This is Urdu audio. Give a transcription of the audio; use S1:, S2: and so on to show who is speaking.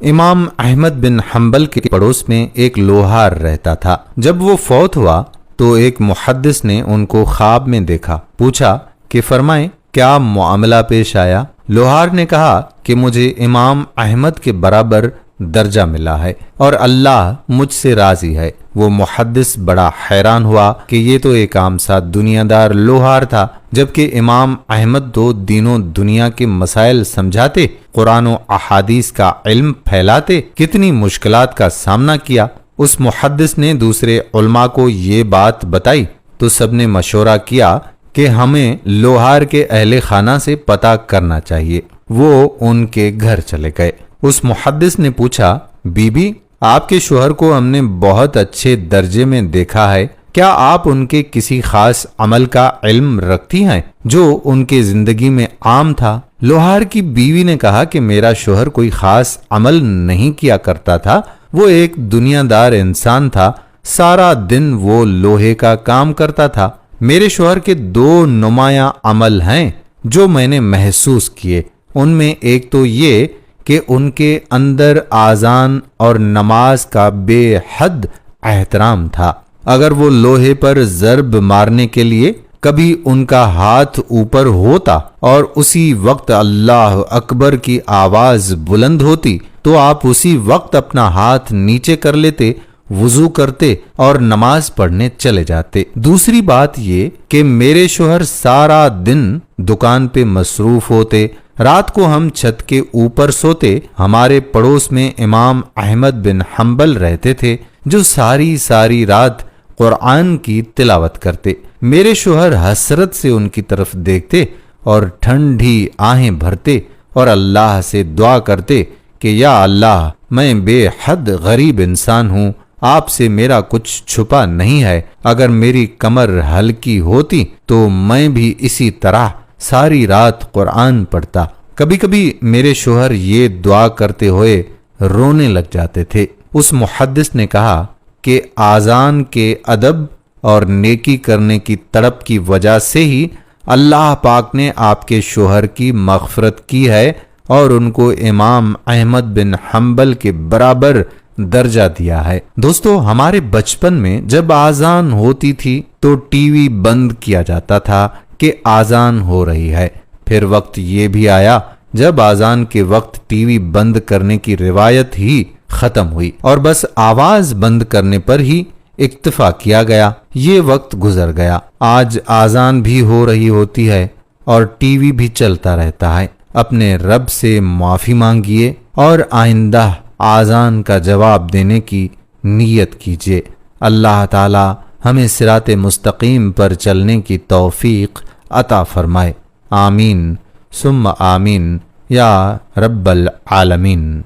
S1: امام احمد بن حنبل کے پڑوس میں ایک لوہار رہتا تھا۔ جب وہ فوت ہوا تو ایک محدث نے ان کو خواب میں دیکھا، پوچھا کہ فرمائیں کیا معاملہ پیش آیا؟ لوہار نے کہا کہ مجھے امام احمد کے برابر درجہ ملا ہے اور اللہ مجھ سے راضی ہے۔ وہ محدث بڑا حیران ہوا کہ یہ تو ایک عام سا دنیا دار لوہار تھا، جبکہ امام احمد تو دین و دنیا کے مسائل سمجھاتے، قرآن و احادیث کا علم پھیلاتے، کتنی مشکلات کا سامنا کیا۔ اس محدث نے دوسرے علماء کو یہ بات بتائی تو سب نے مشورہ کیا کہ ہمیں لوہار کے اہل خانہ سے پتہ کرنا چاہیے۔ وہ ان کے گھر چلے گئے۔ اس محدث نے پوچھا، بی بی آپ کے شوہر کو ہم نے بہت اچھے درجے میں دیکھا ہے، کیا آپ ان کے کسی خاص عمل کا علم رکھتی ہیں جو ان کے زندگی میں عام تھا؟ لوہار کی بیوی نے کہا کہ میرا شوہر کوئی خاص عمل نہیں کیا کرتا تھا، وہ ایک دنیا دار انسان تھا، سارا دن وہ لوہے کا کام کرتا تھا۔ میرے شوہر کے 2 نمایاں عمل ہیں جو میں نے محسوس کیے، ان میں ایک تو یہ کہ ان کے اندر اذان اور نماز کا بے حد احترام تھا۔ اگر وہ لوہے پر ضرب مارنے کے لیے کبھی ان کا ہاتھ اوپر ہوتا اور اسی وقت اللہ اکبر کی آواز بلند ہوتی تو آپ اسی وقت اپنا ہاتھ نیچے کر لیتے، وضو کرتے اور نماز پڑھنے چلے جاتے۔ دوسری بات یہ کہ میرے شوہر سارا دن دکان پہ مصروف ہوتے، رات کو ہم چھت کے اوپر سوتے۔ ہمارے پڑوس میں امام احمد بن حنبل رہتے تھے جو ساری رات قرآن کی تلاوت کرتے۔ میرے شوہر حسرت سے ان کی طرف دیکھتے اور ٹھنڈی آہیں بھرتے اور اللہ سے دعا کرتے کہ یا اللہ، میں بے حد غریب انسان ہوں، آپ سے میرا کچھ چھپا نہیں ہے، اگر میری کمر ہلکی ہوتی تو میں بھی اسی طرح ساری رات قرآن پڑھتا۔ کبھی کبھی میرے شوہر یہ دعا کرتے ہوئے رونے لگ جاتے تھے۔ اس محدث نے کہا کہ اذان کے ادب اور نیکی کرنے کی تڑپ کی وجہ سے ہی اللہ پاک نے آپ کے شوہر کی مغفرت کی ہے اور ان کو امام احمد بن حنبل کے برابر درجہ دیا ہے۔ دوستو، ہمارے بچپن میں جب اذان ہوتی تھی تو ٹی وی بند کیا جاتا تھا کہ اذان ہو رہی ہے۔ پھر وقت یہ بھی آیا جب اذان کے وقت ٹی وی بند کرنے کی روایت ہی ختم ہوئی اور بس آواز بند کرنے پر ہی اکتفا کیا گیا۔ یہ وقت گزر گیا، آج اذان بھی ہو رہی ہوتی ہے اور ٹی وی بھی چلتا رہتا ہے۔ اپنے رب سے معافی مانگیے اور آئندہ اذان کا جواب دینے کی نیت کیجیے۔ اللہ تعالی ہمیں صراط مستقیم پر چلنے کی توفیق عطا فرمائے۔ آمین ثم آمین یا رب العالمین۔